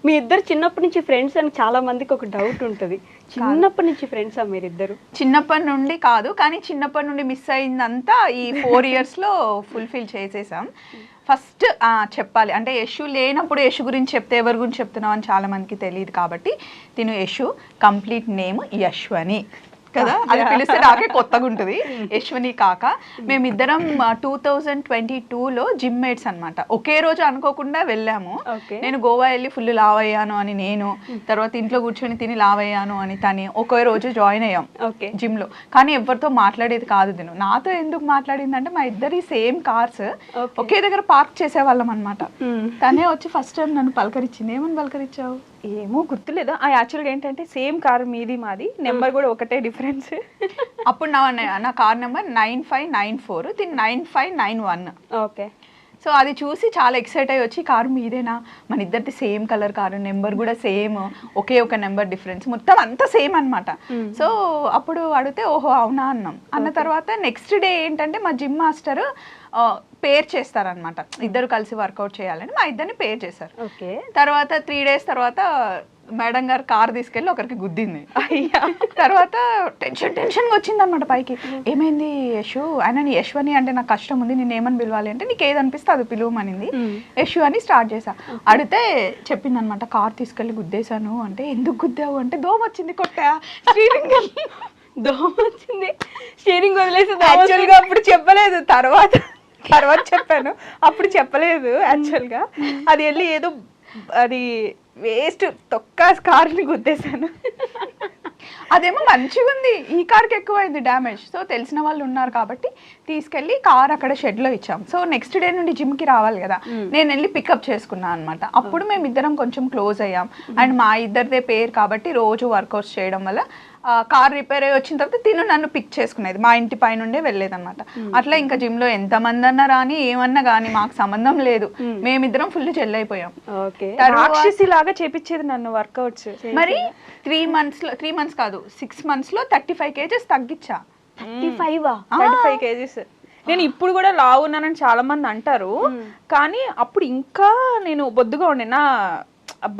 మీ ఇద్దరు చిన్నప్పటి నుంచి ఫ్రెండ్స్ అని చాలా మందికి ఒక డౌట్ ఉంటుంది. చిన్నప్పటి నుంచి ఫ్రెండ్సా మీరిద్దరు? చిన్నప్పటి నుండి కాదు, కానీ చిన్నప్పటి నుండి మిస్ అయిందంతా ఈ 4 ఇయర్స్లో ఫుల్ఫిల్ చేసేసాం. ఫస్ట్ చెప్పాలి అంటే యశు లేనప్పుడు యశు గురించి చెప్తే ఎవరి గురించి చెప్తున్నావు అని చాలా మందికి తెలియదు. కాబట్టి తిను యశు కంప్లీట్ నేమ్ యశ్వని కదా, అది పిలిస్తే నాకే కొత్తగా ఉంటుంది. యశ్వని కాక మేమిద్దరం 2022లో జిమ్ మేట్స్ అనమాట. ఒకే రోజు అనుకోకుండా వెళ్ళాము. నేను గోవా వెళ్ళి ఫుల్ లావ్ అయ్యాను అని నేను, తర్వాత ఇంట్లో కూర్చొని తిని లావ్ అయ్యాను అని తని ఒకే రోజు జాయిన్ అయ్యాం జిమ్ లో. కానీ ఎవరితో మాట్లాడేది కాదు తిను. నాతో ఎందుకు మాట్లాడింది అంటే మా ఇద్దరి సేమ్ కార్స్ ఒకే దగ్గర పార్క్ చేసేవాళ్ళం అనమాట. తనే వచ్చి ఫస్ట్ టైం నన్ను పలకరించింది. ఏమని పలకరించావు? ఏమో గుర్తులేదా. యాక్చువల్గా ఏంటంటే సేమ్ కార్ మీది మాది, నెంబర్ కూడా ఒకటే డిఫరెన్స్. అప్పుడు నా కార్ నెంబర్ 9594, దీని 9591. ఓకే. సో అది చూసి చాలా ఎక్సైట్ అయ్యి వచ్చి కారు మీదేనా, మన ఇద్దరిది సేమ్ కలర్ కారు, నెంబర్ కూడా సేమ్, ఒకే ఒక నెంబర్ డిఫరెన్స్, మొత్తం అంతా సేమ్ అనమాట. సో అప్పుడు అడిగితే ఓహో అవునా అన్నాం. అన్న తర్వాత నెక్స్ట్ డే ఏంటంటే మా జిమ్ మాస్టర్ పేర్ చేస్తారనమాట, ఇద్దరు కలిసి వర్కౌట్ చేయాలని మా ఇద్దరిని పేర్ చేశారు. తర్వాత 3 days తర్వాత మేడం గారు కార్ తీసుకెళ్ళి ఒకరికి గుద్దింది. తర్వాత టెన్షన్గా వచ్చింది అనమాట పైకి. ఏమైంది యశు? ఆయన యశ్వని అంటే నాకు కష్టం ఉంది, నేను ఏమని పిలవాలి అంటే నీకు ఏది అనిపిస్తే అది పిలువమనింది. యశు అని స్టార్ట్ చేశా. అడిగితే చెప్పింది అనమాట, కార్ తీసుకెళ్ళి గుద్దేశాను అంటే. ఎందుకు గుద్దావు అంటే దోమ వచ్చింది కొట్టా, స్టీరింగ్ దోమ వచ్చింది, స్టీరింగ్ వదిలేసి. యాక్చువల్గా అప్పుడు చెప్పలేదు, తర్వాత చెప్పాను, అప్పుడు చెప్పలేదు. యాక్చువల్గా అది వెళ్ళి ఏదో అది వేస్ట్ తొక్క కార్ని గుద్దేశాను. అదేమో మంచిగా ఉంది, ఈ కార్కి ఎక్కువైంది డ్యామేజ్. సో తెలిసిన వాళ్ళు ఉన్నారు కాబట్టి తీసుకెళ్ళి కార్ అక్కడ షెడ్లో ఇచ్చాం. సో నెక్స్ట్ డే నుండి జిమ్కి రావాలి కదా, నేను వెళ్ళి పికప్ చేసుకున్నాను అనమాట. అప్పుడు మేము ఇద్దరం కొంచెం క్లోజ్ అయ్యాం. అండ్ మా ఇద్దరిదే పేరు కాబట్టి రోజు వర్కౌట్స్ చేయడం వల్ల కార్ రిపేర్ అయ్యి వచ్చిన తర్వాత తిను నన్ను పిక్ చేసుకునేది, మా ఇంటి పై నుండే వెళ్ళేదన్నమాట. అట్లా ఇంకా జిమ్ లో ఎంతమంది అన్నా రాని ఏమన్నా కానీ మాకు సంబంధం లేదు, మేమిద్దరం ఫుల్ చెల్లైపోయాం. లాగా చేపించేది నన్ను వర్కౌట్స్. మరి 3 months కాదు 6 months లో 35 kgs తగ్గించా. 35 kgs. నేను ఇప్పుడు కూడా లావు ఉన్నానని చాలా మంది అంటారు, కానీ అప్పుడు ఇంకా నేను బొద్దుగా ఉండే. నా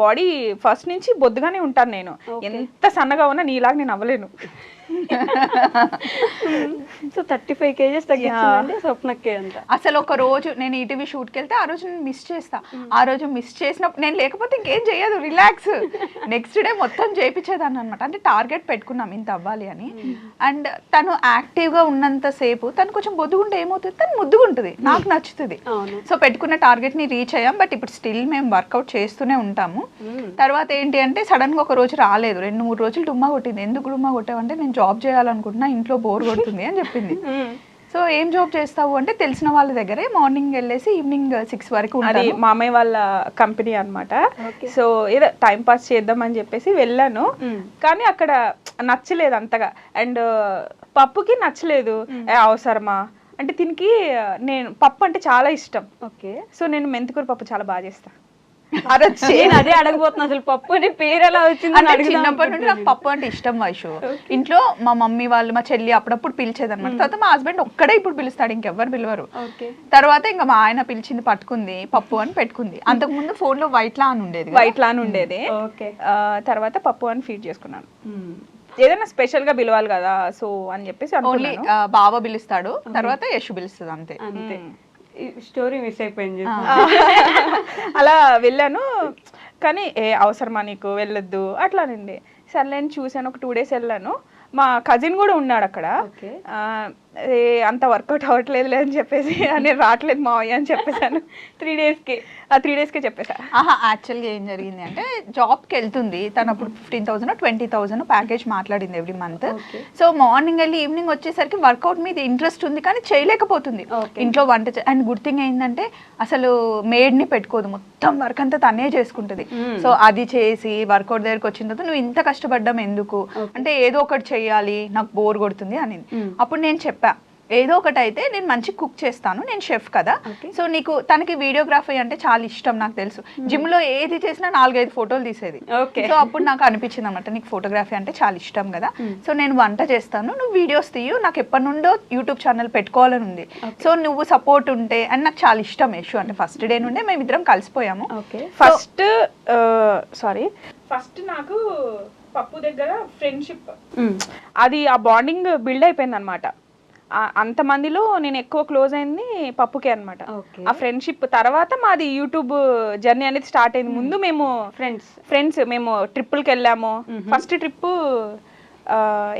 బాడీ ఫస్ట్ నుంచి బొద్దుగానే ఉంటాను నేను, ఎంత సన్నగా ఉన్నా నీలాగా నేను అవ్వలేను. సో 35 kgs తగ్గించిందండి స్వప్నకే అంత. అసలు ఒక రోజు నేను ఈటీవీ షూట్కి వెళ్తే ఆ రోజు నేను మిస్ చేస్తా. ఆ రోజు మిస్ చేసినప్పుడు నేను లేకపోతే ఇంకేం చేయదు, రిలాక్స్. నెక్స్ట్ డే మొత్తం చేయించేదాన్ని అనమాట. అంటే టార్గెట్ పెట్టుకున్నాం ఇంత అవ్వాలి అని. అండ్ తను యాక్టివ్గా ఉన్నంత సేపు తను కొంచెం బొద్దుగుంటే ఏమవుతుంది, తను ముద్దుగుంటుంది, నాకు నచ్చుతుంది. సో పెట్టుకున్న టార్గెట్ని రీచ్ అయ్యాం. బట్ ఇప్పుడు స్టిల్ మేము వర్కౌట్ చేస్తూనే ఉంటాము. తర్వాత ఏంటి అంటే సడన్గా ఒక రోజు రాలేదు, 2-3 రోజులు డుమ్మా కొట్టింది. ఎందుకు డుమ్మా కొట్టావంటే నేను జాబ్ చేయాలనుకుంటున్నా, ఇంట్లో బోర్ కొడుతుంది అని చెప్పింది. సో ఏం జాబ్ చేస్తావు అంటే తెలిసిన వాళ్ళ దగ్గరే మార్నింగ్ వెళ్ళేసి ఈవినింగ్ 6 వరకు. అది మామయ్య వాళ్ళ కంపెనీ అనమాట. సో ఏదో టైం పాస్ చేద్దాం అని చెప్పేసి వెళ్ళాను, కానీ అక్కడ నచ్చలేదు అంతగా. అండ్ పప్పుకి నచ్చలేదు. అవసరమా అంటే దీనికి నేను పప్పు అంటే చాలా ఇష్టం. ఓకే. సో నేను మెంతికూర పప్పు చాలా బాగా చేస్తాను. నేను అదే అడగబోతున్నా, అసలు పప్పు అనే పేరు ఎలా వచ్చింది? చిన్నప్పటి నుండి నాకు పప్పు అంటే ఇష్టం వైషు. ఇంట్లో మా మమ్మీ వాళ్ళు మా చెల్లి అప్పుడప్పుడు పిలిచేదన్నమాట. తర్వాత మా హస్బెండ్ ఒక్కడే ఇప్పుడు పిలుస్తాడు, ఇంకెవ్వరు పిలవరు. తర్వాత ఇంకా మా ఆయన పిలిచింది, పట్టుకుంది, పప్పు అని పెట్టుకుంది. అంతకు ముందు ఫోన్ లో వైట్ లాన్ ఉండేది. తర్వాత పప్పు అని ఫీడ్ చేసుకున్నాను. ఏదైనా స్పెషల్ గా పిలవాలి కదా, సో అని చెప్పేసి ఓన్లీ బావ పిలుస్తాడు, తర్వాత యశు పిలుస్తుంది, అంతే. స్టోరీ మిస్ అయిపోయింది. అలా వెళ్ళాను, కానీ అవసరమా నీకు వెళ్ళొద్దు అట్లా నిండి. సర్లేని చూసాను. ఒక 2 days వెళ్ళాను. మా కజిన్ కూడా ఉన్నాడు అక్కడ. అంత వర్కౌట్ అవ్వట్లేదు లేదని చెప్పేసి నేను రావట్లేదు మావయ్య అని చెప్పేసాను. 3 daysకే చెప్పేసా. యాక్చువల్గా ఏం జరిగింది అంటే జాబ్కి వెళ్తుంది తను. అప్పుడు 15,000 20,000 ప్యాకేజ్ మాట్లాడింది ఎవ్రీ మంత్. సో మార్నింగ్ వెళ్ళి ఈవినింగ్ వచ్చేసరికి వర్కౌట్ మీద ఇంట్రెస్ట్ ఉంది కానీ చేయలేకపోతుంది. ఇంట్లో వంట అండ్ గుడ్ థింగ్ ఏంటంటే అసలు మేడ్ని పెట్టుకోదు, మొత్తం వర్క్ అంతా తనే చేసుకుంటుంది. సో అది చేసి వర్కౌట్ దగ్గరికి వచ్చిన తర్వాత నువ్వు ఇంత కష్టపడ్డం ఎందుకు అంటే ఏదో ఒకటి చెయ్యాలి, నాకు బోర్ కొడుతుంది అని. అప్పుడు నేను చెప్పా, ఏదో ఒకటి అయితే నేను మంచి కుక్ చేస్తాను, నేను షెఫ్ కదా. సో నీకు తనకి వీడియోగ్రఫీ అంటే చాలా ఇష్టం నాకు తెలుసు. జిమ్ లో ఏది చేసినా 4-5 ఫోటోలు తీసేది. సో అప్పుడు నాకు అనిపించింది అనమాట, నీకు ఫోటోగ్రఫీ అంటే చాలా ఇష్టం కదా, సో నేను వంట చేస్తాను, నువ్వు వీడియోస్ తీయు, నాకు ఎప్పటి నుండో యూట్యూబ్ ఛానల్ పెట్టుకోవాలని ఉంది, సో నువ్వు సపోర్ట్ ఉంటే అని. నాకు చాలా ఇష్టం యశు అంటే, ఫస్ట్ డే నుండే మేమిద్దరం కలిసిపోయాము. ఫస్ట్ నాకు పప్పు దగ్గర ఫ్రెండ్షిప్, అది ఆ బాండింగ్ బిల్డ్ అయిపోయింది అనమాట. అంతమందిలో నేను ఎక్కువ క్లోజ్ అయింది పప్పుకే అనమాట. ఆ ఫ్రెండ్షిప్ తర్వాత మాది యూట్యూబ్ జర్నీ అనేది స్టార్ట్ అయింది. ముందు మేము ఫ్రెండ్స్ మేము ట్రిప్పులకి వెళ్ళాము. ఫస్ట్ ట్రిప్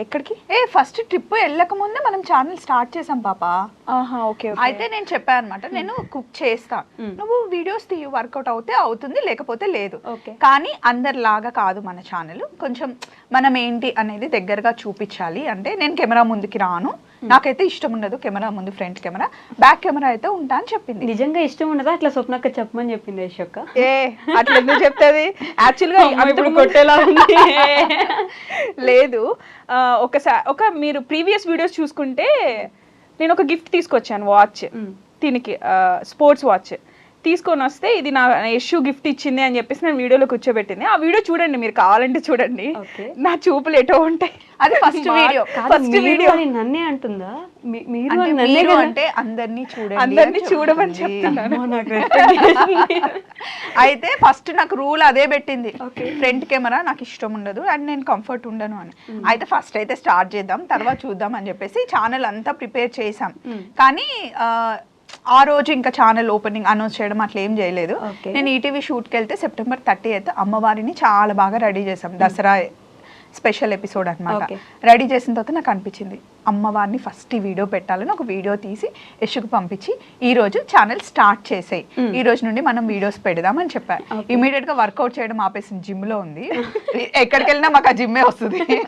ఎక్కడికి? ఫస్ట్ ట్రిప్ వెళ్ళక ముందే మనం ఛానల్ స్టార్ట్ చేసాం పాప. ఓకే. అయితే నేను చెప్పాను అనమాట, నేను కుక్ చేస్తా, నువ్వు వీడియోస్ తీయు, వర్కౌట్ అవుతే అవుతుంది, లేకపోతే లేదు. కానీ అందరిలాగా కాదు మన ఛానల్, కొంచెం మనం ఏంటి అనేది దగ్గరగా చూపించాలి. అంటే నేను కెమెరా ముందుకి రాను, నాకైతే ఇష్టం ఉండదు కెమెరా ముందు, ఫ్రంట్ కెమెరా, బ్యాక్ కెమెరా అయితే ఉంటా అని చెప్పింది. నిజంగా ఇష్టం ఉండదా అట్లా స్వప్నక్క చెప్పమని చెప్పింది యశక్క? అట్లా ఎందుకు చెప్తుంది? యాక్చువల్గా లేదు, ఒకసారి మీరు ప్రీవియస్ వీడియోస్ చూసుకుంటే నేను ఒక గిఫ్ట్ తీసుకొచ్చాను, వాచ్, దీనికి స్పోర్ట్స్ వాచ్ తీసుకొని వస్తే ఇది నా యశు గిఫ్ట్ ఇచ్చింది అని చెప్పేసి నేను వీడియోలో కూర్చోబెట్టింది. ఆ వీడియో చూడండి, మీరు కావాలంటే చూడండి, నా చూపులు ఎటో ఉంటాయి. అది ఫస్ట్ వీడియో. నన్నే అంటుందా? మీరు అంటే అందరినీ చూడమని చెప్తున్నాను. అయితే ఫస్ట్ నాకు రూల్ అదే పెట్టింది, ఫ్రంట్ కెమెరా నాకు ఇష్టం ఉండదు అండ్ నేను కంఫర్ట్ ఉండను అని. అయితే ఫస్ట్ అయితే స్టార్ట్ చేద్దాం, తర్వాత చూద్దాం అని చెప్పేసి ఛానల్ అంతా ప్రిపేర్ చేసాం. కానీ ఆ రోజు ఇంకా ఛానల్ ఓపెనింగ్ అనౌన్స్ చేయడం అట్లా ఏం చేయలేదు. నేను ఈటీవీ షూట్కి వెళ్తే September 30th అమ్మవారిని చాలా బాగా రెడీ చేసాం, దసరా స్పెషల్ ఎపిసోడ్ అనమాట. రెడీ చేసిన తర్వాత నాకు అనిపించింది అమ్మవారిని ఫస్ట్ ఈ వీడియో పెట్టాలని ఒక వీడియో తీసి యశుకు పంపించి ఈ రోజు ఛానల్ స్టార్ట్ చేసేయి, ఈ రోజు నుండి మనం వీడియోస్ పెడదాం అని చెప్పారు. ఇమీడియట్ గా వర్కౌట్ చేయడం ఆపేసింది, జిమ్ లో ఉంది, ఎక్కడికి వెళ్ళినా మాకు ఆ జిమ్మే వస్తుంది.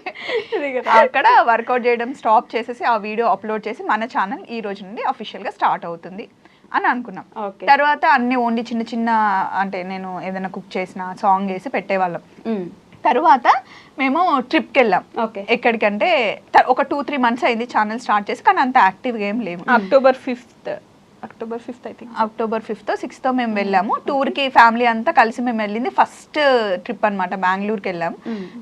అక్కడ వర్కౌట్ చేయడం స్టాప్ చేసేసి ఆ వీడియో అప్లోడ్ చేసి మన ఛానల్ ఈ రోజు నుండి అఫీషియల్ గా స్టార్ట్ అవుతుంది అని అనుకున్నాం. తర్వాత అన్ని ఓన్లీ చిన్న చిన్న అంటే నేను ఏదైనా కుక్ చేసిన సాంగ్ వేసి పెట్టేవాళ్ళం. తర్వాత మేము ట్రిప్కి వెళ్ళాం. ఎక్కడికంటే ఒక 2-3 months అయింది ఛానల్ స్టార్ట్ చేసి, కానీ అంత యాక్టివ్గా ఏం లేము. October 5th I think, October 5th 6th మేము వెళ్ళాము టూర్కి, ఫ్యామిలీ అంతా కలిసి మేము వెళ్ళింది ఫస్ట్ ట్రిప్ అనమాట. బెంగళూరుకి వెళ్ళాం.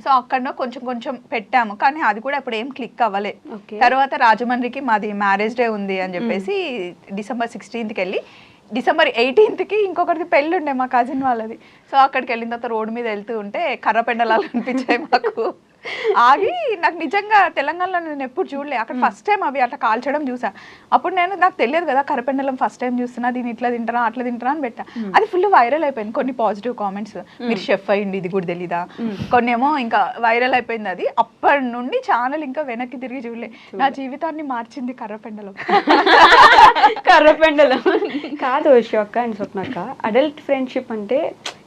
సో అక్కడ కొంచెం కొంచెం పెట్టాము, కానీ అది కూడా అప్పుడు ఏం క్లిక్ అవ్వలే. తర్వాత రాజమండ్రికి మాది మ్యారేజ్ డే ఉంది అని చెప్పేసి December 16th వెళ్ళి December 18th ఇంకొకరిది పెళ్ళి ఉండే మా కజిన్ వాళ్ళది. సో అక్కడికి వెళ్ళిన తర్వాత రోడ్డు మీద వెళ్తూ ఉంటే కర్ర పెండలాలు అనిపించాయి మాకు. ఆగి నాకు నిజంగా తెలంగాణలో నేను ఎప్పుడు చూడలే, అక్కడ ఫస్ట్ టైం అవి అట్లా కాల్చడం చూసా. అప్పుడు నాకు తెలియదు కదా కర్రపెండలం, ఫస్ట్ టైం చూస్తున్నా, దీన్ని ఇట్లా తింటారా అట్లా తింటారా అని పెట్టా. అది ఫుల్ వైరల్ అయిపోయింది. కొన్ని పాజిటివ్ కామెంట్స్, మీరు షెఫ్ అయ్యింది ఇది కూడా తెలీదా, కొన్ని ఏమో ఇంకా వైరల్ అయిపోయింది. అది అప్పటి నుండి ఛానల్ ఇంకా వెనక్కి తిరిగి చూడలే. నా జీవితాన్ని మార్చింది కర్రపెండలం. కర్రపెండలం కాదు యశక్క అండ్ స్వప్నక్క, అడల్ట్ ఫ్రెండ్షిప్ అంటే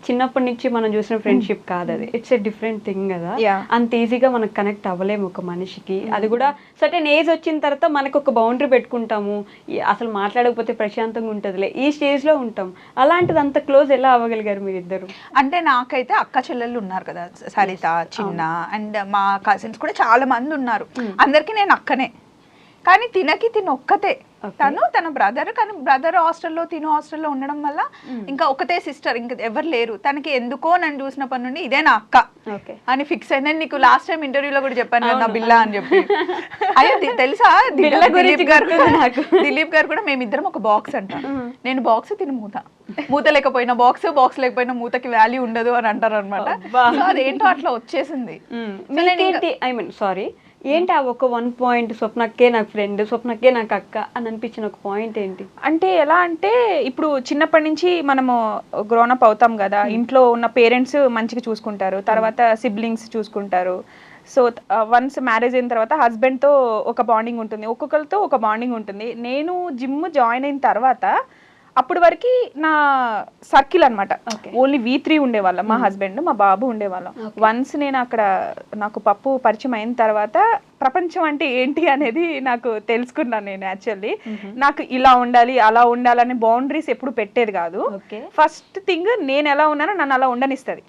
చిన్నప్పటి నుంచి మనం చూసిన ఫ్రెండ్షిప్ కాదు అది, ఇట్స్ ఎ డిఫరెంట్ థింగ్ కదా. అంత ఈజీగా మనకు కనెక్ట్ అవ్వలేము ఒక మనిషికి. అది కూడా సర్టెన్ ఏజ్ వచ్చిన తర్వాత మనకు ఒక బౌండరీ పెట్టుకుంటాము, అసలు మాట్లాడకపోతే ప్రశాంతంగా ఉంటుందిలే, ఈ స్టేజ్ లో ఉంటాం. అలాంటిది అంత క్లోజ్ ఎలా అవ్వగలిగారు మీరిద్దరు? అంటే నాకైతే అక్క చెల్లెళ్ళు ఉన్నారు కదా, సరిత, చిన్న, అండ్ మా కజిన్స్ కూడా చాలా మంది ఉన్నారు. అందరికి నేను అక్కనే, కానీ తిను ఒక్కతే. తన బ్రదర్, కానీ బ్రదర్ హాస్టల్లో, తిను హాస్టల్లో ఉండడం వల్ల ఇంకా ఒకతే సిస్టర్, ఇంకా ఎవరు లేరు. తనకి ఎందుకో నన్ను చూసినప్పటి నుండి ఇదే నా అక్క అని ఫిక్స్ అయింది. నీకు లాస్ట్ టైం ఇంటర్వ్యూలో కూడా చెప్పాను కదా నా బిల్లా అని చెప్పి. అయ్యో తెలుసా, దిలీప్ గారు కూడా మేమిద్దరం ఒక బాక్స్ అంట. నేను బాక్స్, తిను మూత. మూత లేకపోయినా బాక్స్, బాక్స్ లేకపోయినా మూతకి వాల్యూ ఉండదు అని అంటారు అనమాట. అదేంటో అట్లా వచ్చేసింది. ఏంటి ఆ ఒక 1 point, స్వప్నక్కే నాకు ఫ్రెండ్, స్వప్నక్కే నాకు అక్క అని అనిపించిన ఒక పాయింట్ ఏంటి? అంటే ఎలా అంటే ఇప్పుడు చిన్నప్పటి నుంచి మనము గ్రోనప్ అవుతాం కదా, ఇంట్లో ఉన్న పేరెంట్స్ మంచిగా చూసుకుంటారు, తర్వాత సిబ్లింగ్స్ చూసుకుంటారు. సో వన్స్ మ్యారేజ్ అయిన తర్వాత హస్బెండ్తో ఒక బాండింగ్ ఉంటుంది, ఒక్కొక్కరితో ఒక బాండింగ్ ఉంటుంది. నేను జిమ్ జాయిన్ అయిన తర్వాత అప్పటి వరకు నా సర్కిల్ అనమాట, ఓన్లీ V3 ఉండేవాళ్ళం, మా హస్బెండ్, మా బాబు ఉండేవాళ్ళం. వన్స్ నేను అక్కడ నాకు పప్పు పరిచయం అయిన తర్వాత ప్రపంచం అంటే ఏంటి అనేది నాకు తెలుసుకున్నాను. నేను యాక్చువల్లీ నాకు ఇలా ఉండాలి అలా ఉండాలని బౌండరీస్ ఎప్పుడు పెట్టేది కాదు. ఫస్ట్ థింగ్ నేను ఎలా ఉన్నానో నన్ను అలా ఉండనిస్తుంది.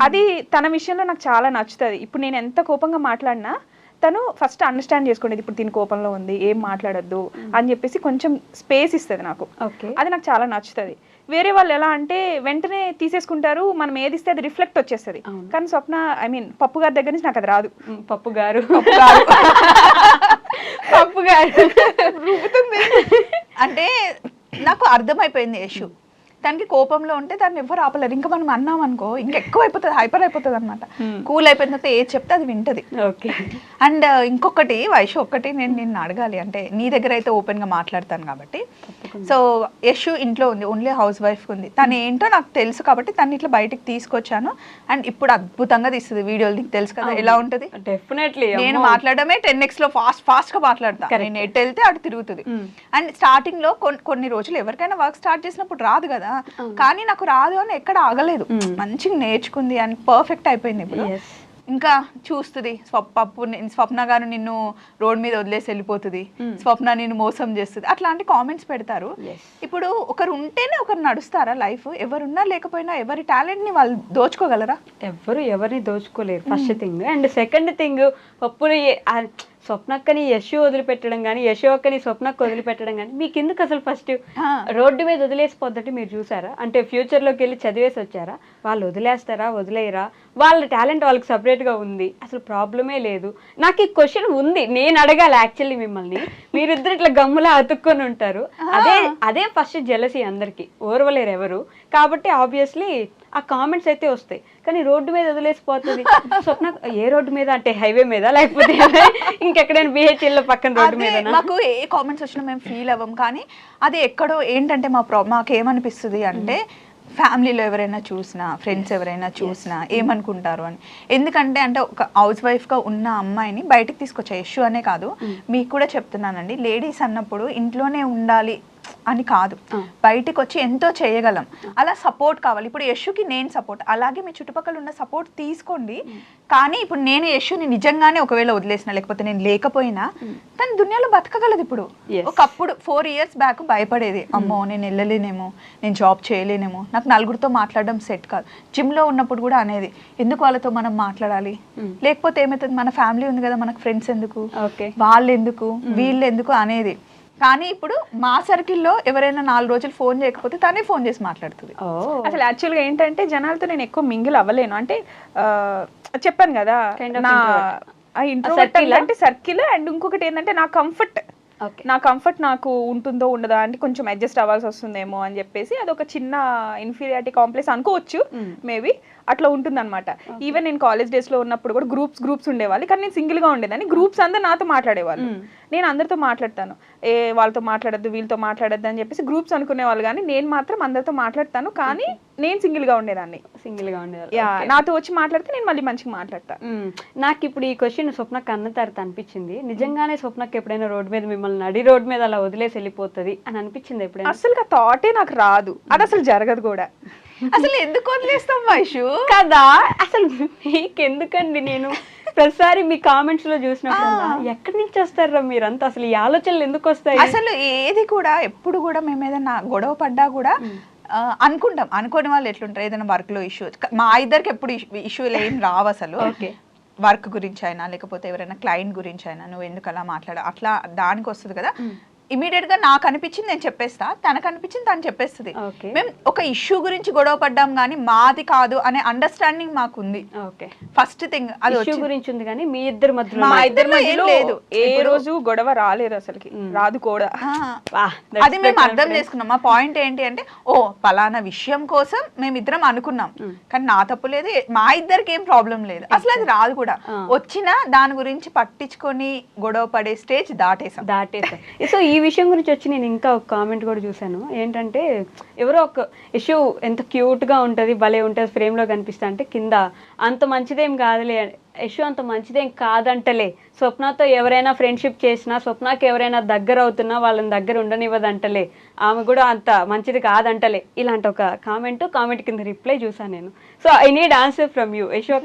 అది తన విషయంలో నాకు చాలా నచ్చుతుంది. ఇప్పుడు నేను ఎంత కోపంగా మాట్లాడినా తను ఫస్ట్ అండర్స్టాండ్ చేసుకునేది ఇప్పుడు దీని కోపంలో ఉంది, ఏం మాట్లాడొద్దు అని చెప్పేసి కొంచెం స్పేస్ ఇస్తుంది నాకు. అది నాకు చాలా నచ్చుతుంది. వేరే వాళ్ళు ఎలా అంటే వెంటనే తీసేసుకుంటారు, మనం ఏది ఇస్తే అది రిఫ్లెక్ట్ వచ్చేస్తుంది. కానీ స్వప్న ఐ మీన్ పప్పు గారి దగ్గర నుంచి నాకు అది రాదు. పప్పు గారు రూపుతుంది అంటే నాకు అర్థమైపోయింది యశు. దానికి కోపంలో ఉంటే దాన్ని ఎవరు ఆపలేరు. ఇంకా మనం అన్నాం అనుకో ఇంకా ఎక్కువ అయిపోతుంది, హైపర్ అయిపోతుంది అనమాట. కూల్ అయిపోయిన తర్వాత ఏది చెప్తే అది వింటది. అండ్ ఇంకొకటి వైషు ఒక్కటి నేను నిన్ను అడగాలి, అంటే నీ దగ్గర అయితే ఓపెన్ గా మాట్లాడతాను కాబట్టి. సో యశు ఇంట్లో ఉంది, ఓన్లీ హౌస్ వైఫ్ ఉంది. తను ఏంటో నాకు తెలుసు కాబట్టి తను ఇట్లా బయటికి తీసుకొచ్చాను. అండ్ ఇప్పుడు అద్భుతంగా తీస్తుంది వీడియోలు, నీకు తెలుసు కదా ఎలా ఉంటది. డెఫినెట్లీ నేను మాట్లాడమే 10x లో ఫాస్ట్ గా మాట్లాడతా. నేను ఎటు వెళ్తే అటు తిరుగుతుంది. అండ్ స్టార్టింగ్ లో కొన్ని రోజులు ఎవరికైనా వర్క్ స్టార్ట్ చేసినప్పుడు రాదు కదా, కానీ నాకు రాదు అని ఎక్కడ ఆగలేదు. మంచిగా నేర్చుకుంది అండ్ పర్ఫెక్ట్ అయిపోయింది ఇప్పుడు. ఇంకా చూస్తుంది స్వప్న గారు నిన్ను రోడ్ మీద వదిలేసి వెళ్ళిపోతుంది, స్వప్న నిన్ను మోసం చేస్తుంది, అట్లాంటి కామెంట్స్ పెడతారు. ఇప్పుడు ఒకరు ఉంటేనే ఒకరు నడుస్తారా లైఫ్? ఎవరున్నా లేకపోయినా ఎవరి టాలెంట్ ని వాళ్ళు దోచుకోగలరా? ఎవరిని దోచుకోలేరు first thing. And second thing, పప్పుని స్వప్నక్కని యశు వదిలిపెట్టడం కానీ, యశు అక్కని స్వప్నకు వదిలిపెట్టడం కానీ మీకు ఎందుకు అసలు? ఫస్ట్ రోడ్డు మీద వదిలేసిపోద్దంటే మీరు చూసారా? అంటే ఫ్యూచర్లోకి వెళ్ళి చదివేసి వచ్చారా? వాళ్ళు వదిలేస్తారా, వదిలేయరా? వాళ్ళ టాలెంట్ వాళ్ళకి సపరేట్గా ఉంది, అసలు ప్రాబ్లమే లేదు. నాకు ఈ క్వశ్చన్ ఉంది, నేను అడగాలి యాక్చువల్లీ మిమ్మల్ని. మీరిద్దరు ఇట్లా గమ్ములా అతుక్కొని ఉంటారు. అదే ఫస్ట్ జెలసీ అందరికి, ఓర్వలేరు ఎవరు. కాబట్టి ఆబ్వియస్లీ ఆ కామెంట్స్ అయితే వస్తాయి. కానీ రోడ్డు మీద వదిలేసిపోతుంది స్వప్న. ఏ రోడ్డు మీద అంటే హైవే మీద, లేకపోతే ఇంకెక్కడైనా బిహెచ్ఎల్ పక్కన రోడ్డు మీద? మాకు ఏ కామెంట్స్ వచ్చినా మేము ఫీల్ అవ్వం. కానీ అది ఎక్కడో ఏంటంటే మాకేమనిపిస్తుంది అంటే ఫ్యామిలీలో ఎవరైనా చూసినా, ఫ్రెండ్స్ ఎవరైనా చూసినా ఏమనుకుంటారు అని. ఎందుకంటే అంటే ఒక హౌస్ వైఫ్గా ఉన్న అమ్మాయిని బయటకు తీసుకొచ్చా. యశు అనే కాదు, మీకు కూడా చెప్తున్నానండి, లేడీస్ అన్నప్పుడు ఇంట్లోనే ఉండాలి అని కాదు, బయటికి వచ్చి ఎంతో చేయగలం. అలా సపోర్ట్ కావాలి. ఇప్పుడు యశుకి నేను సపోర్ట్, అలాగే మీ చుట్టుపక్కల ఉన్న సపోర్ట్ తీసుకోండి. కానీ ఇప్పుడు నేను యశుని నిజంగానే ఒకవేళ వదిలేసిన, లేకపోతే నేను లేకపోయినా తన దునియాలో బతకగలదు. ఇప్పుడు ఒకప్పుడు 4 years బ్యాక్ భయపడేది, అమ్మో నేను వెళ్ళలేనేమో, నేను జాబ్ చేయలేనేమో, నాకు నలుగురితో మాట్లాడడం సెట్ కాదు. జిమ్లో ఉన్నప్పుడు కూడా అనేది, ఎందుకు వాళ్ళతో మనం మాట్లాడాలి, లేకపోతే ఏమవుతుంది, మన ఫ్యామిలీ ఉంది కదా, మనకు ఫ్రెండ్స్ ఎందుకు, వాళ్ళు ఎందుకు, వీళ్ళు ఎందుకు అనేది. కానీ ఇప్పుడు మా సర్కిల్లో ఎవరైనా 4 రోజులు ఫోన్ చేయకపోతే తనే ఫోన్ చేసి మాట్లాడుతుంది. అసలు యాక్చువల్గా ఏంటంటే జనాలతో నేను ఎక్కువ మింగిల్ అవ్వలేను. అంటే చెప్పాను కదా, నా ఇంట్రోవర్ట్ అంటే సర్కిల్. అండ్ ఇంకొకటి ఏంటంటే నా కంఫర్ట్ నాకు ఉంటుందో ఉండదా అంటే కొంచెం అడ్జస్ట్ అవ్వాల్సి వస్తుందేమో అని చెప్పేసి అదొక చిన్న ఇన్ఫీరియారిటీ కాంప్లెక్స్ అనుకోవచ్చు, మేబీ అట్లా ఉంటుంది అనమాట. ఈవెన్ నేను కాలేజ్ డేస్ లో ఉన్నప్పుడు కూడా గ్రూప్స్ ఉండేవాళ్ళు, కానీ నేను సింగిల్ గా ఉండేదాన్ని. గ్రూప్స్ అందరూ నాతో మాట్లాడేవాళ్ళు, నేను అందరితో మాట్లాడతాను. వాళ్ళతో మాట్లాడద్దు, వీళ్ళతో మాట్లాడద్దు అని చెప్పేసి గ్రూప్స్ అనుకునేవాళ్ళు. కానీ నేను మాత్రం అందరితో మాట్లాడతాను, కానీ నేను సింగిల్ గా ఉండేదాన్ని. నాతో వచ్చి మాట్లాడితే నేను మళ్ళీ మంచిగా మాట్లాడతాను. నాకు ఇప్పుడు ఈ క్వశ్చన్ స్వప్నకు అన్న తర్వాత అనిపించింది, నిజంగానే స్వప్నకు ఎప్పుడైనా రోడ్ మీద మిమ్మల్ని నడి రోడ్ మీద అలా వదిలేసి వెళ్ళిపోతుంది అని అనిపించింది ఎప్పుడైనా? అసలు ఆ థాటే నాకు రాదు, అది అసలు జరగదు కూడా. అసలు ఎందుకు వదిలేస్తాం వైషు కదా? అసలు మీకు ఎందుకండి? నేను ప్రతిసారి మీ కామెంట్స్ లో చూసినప్పుడు ఎక్కడి నుంచి వస్తారా మీరంతా? అసలు ఈ ఆలోచనలు ఎందుకు వస్తాయి? అసలు ఏది కూడా ఎప్పుడు కూడా మేము ఏదైనా గొడవ పడ్డా కూడా అనుకుంటాం. అనుకోని వాళ్ళు ఎట్లుంటారు, ఏదైనా వర్క్ లో ఇష్యూ, మా ఇద్దరికి ఎప్పుడు ఇష్యూలు ఏం రావు అసలు. వర్క్ గురించి అయినా, లేకపోతే ఎవరైనా క్లయింట్ గురించి అయినా, నువ్వు ఎందుకు అలా మాట్లాడ, అట్లా దానికి వస్తుంది కదా. ఇమీడియట్ గా నాకు అనిపించింది నేను చెప్పేస్తా, తనకు అనిపించింది తను చెప్పేస్తుంది. మేము ఒక ఇష్యూ గురించి గొడవ పడ్డాం కానీ మాది కాదు అనే అండర్స్టాండింగ్ మాకు ఉంది. ఫస్ట్ థింగ్ అది ఇష్యూ గురించి ఉంది, కానీ మీ ఇద్దరి మధ్యలో మా ఇద్దరి మధ్యలో లేదు, ఏ రోజు గొడవ రాలేదు అసలుకి, రాదు కూడా. అది మేము అర్థం చేసుకున్నాం. మా పాయింట్ ఏంటి అంటే, ఓ పలానా విషయం కోసం మేమిద్దరం అనుకున్నాం, కానీ నా తప్పు లేదు, మా ఇద్దరికి ఏం ప్రాబ్లం లేదు, అసలు అది రాదు కూడా. వచ్చినా దాని గురించి పట్టించుకొని గొడవ పడే స్టేజ్ దాటేసాం. సో ఈ విషయం గురించి వచ్చి నేను ఇంకా ఒక కామెంట్ కూడా చూసాను. ఏంటంటే ఎవరో ఒక ఇష్యూ ఎంత క్యూట్గా ఉంటుంది, భలే ఉంటుంది, ఫ్రేమ్లో కనిపిస్తా అంటే కింద అంత మంచిదేం కాదులే, ఇష్యూ అంత మంచిదేం కాదంటలే, స్వప్నతో ఎవరైనా ఫ్రెండ్షిప్ చేసినా, స్వప్నకి ఎవరైనా దగ్గర అవుతున్నా వాళ్ళని దగ్గర ఉండనివ్వదంటలే, ఆమె కూడా అంత మంచిది కాదంటలే, ఇలాంటి ఒక కామెంట్ కింద రిప్లై చూసాను నేను. So I need answer from you. Yashu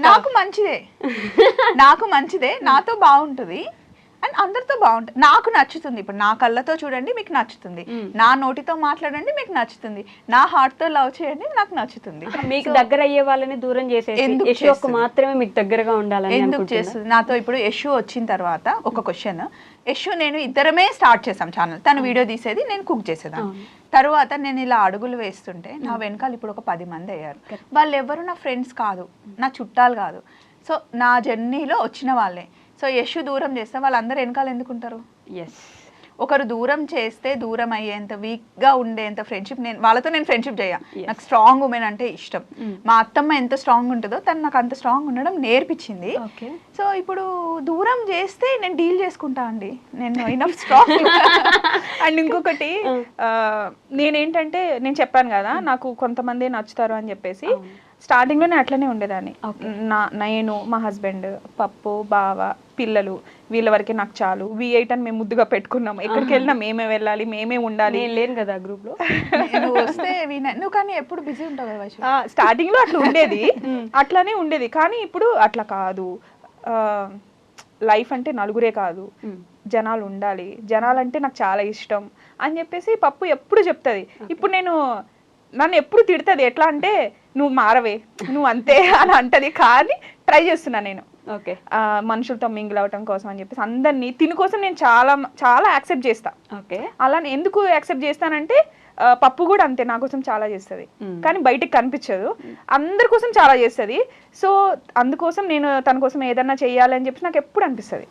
నాకు మంచిదే నాతో బాగుంటుంది, అండ్ అందరితో బాగుంటుంది, నాకు నచ్చుతుంది. ఇప్పుడు నా కళ్ళతో చూడండి మీకు నచ్చుతుంది, నా నోటితో మాట్లాడండి మీకు నచ్చుతుంది, నా హార్ట్తో లవ్ చేయండి నాకు నచ్చుతుంది. మీకు దగ్గర అయ్యే వాళ్ళని దూరం చేసేసి యశు ఒక్క మాత్రమే మీకు దగ్గరగా ఉండాలని ఎందుకు చేస్తుంది? నాతో ఇప్పుడు యశు వచ్చిన తర్వాత ఒక క్వశ్చన్, యశు నేను ఇద్దరమే స్టార్ట్ చేసాం ఛానల్, తను వీడియో తీసేది నేను కుక్ చేసేదాన్ని. తర్వాత నేను ఇలా అడుగులు వేస్తుంటే నా వెనకాల ఇప్పుడు ఒక 10 మంది అయ్యారు. వాళ్ళు ఎవరు నా ఫ్రెండ్స్ కాదు, నా చుట్టాలు కాదు, సో నా జర్నీలో వచ్చిన వాళ్ళే. సో యశు దూరం చేస్తే వాళ్ళందరూ వెనకాల ఎందుకుంటారు? ఎస్, ఒకరు దూరం చేస్తే దూరం అయ్యేంత వీక్గా ఉండేంత ఫ్రెండ్షిప్ వాళ్ళతో నేను ఫ్రెండ్షిప్ చేయ. నాకు స్ట్రాంగ్ ఉమెన్ అంటే ఇష్టం. మా అత్తమ్మ ఎంత స్ట్రాంగ్ ఉంటుందో తను నాకు అంత స్ట్రాంగ్ ఉండడం నేర్పించింది. సో ఇప్పుడు దూరం చేస్తే నేను డీల్ చేసుకుంటా అండి, నేను ఇనఫ్ స్ట్రాంగ్. అండ్ ఇంకొకటి నేనేంటంటే నేను చెప్పాను కదా నాకు కొంతమంది నచ్చుతారు అని చెప్పేసి, స్టార్టింగ్లో నేను అట్లనే ఉండేదాన్ని. నేను మా హస్బెండ్, పప్పు, బావ, పిల్లలు వీళ్ళ వరకే నాకు చాలు, V8 అని మేము ముద్దుగా పెట్టుకున్నాం. ఎక్కడికి వెళ్ళినా మేమే వెళ్ళాలి, మేమే ఉండాలి. నేను లేను కదా గ్రూప్ లో, నువ్వు వస్తే నువ్వు కానీ ఎప్పుడు బిజీ ఉంటావు కదా. స్టార్టింగ్ లో అట్లా ఉండేది, అట్లానే ఉండేది. కానీ ఇప్పుడు అట్లా కాదు. లైఫ్ అంటే నలుగురే కాదు, జనాలు ఉండాలి, జనాలంటే నాకు చాలా ఇష్టం అని చెప్పేసి పప్పు ఎప్పుడు చెప్తుంది. ఇప్పుడు నన్ను ఎప్పుడు తిడుతుంది, ఎట్లా అంటే నువ్వు మారవే, నువ్వు అంతే అని అంటది. కానీ ట్రై చేస్తున్నా నేను మనుషులతో మింగిల్ అవటం కోసం అని చెప్పేసి అందరినీ తిని కోసం నేను చాలా చాలా యాక్సెప్ట్ చేస్తా. అలా ఎందుకు యాక్సెప్ట్ చేస్తానంటే పప్పు కూడా అంతే, నా కోసం చాలా చేస్తుంది కానీ బయటికి కనిపించదు, అందరి కోసం చాలా చేస్తుంది. సో అందుకోసం నేను తన కోసం ఏదన్నా చెయ్యాలని చెప్పి నాకు ఎప్పుడు అనిపిస్తుంది.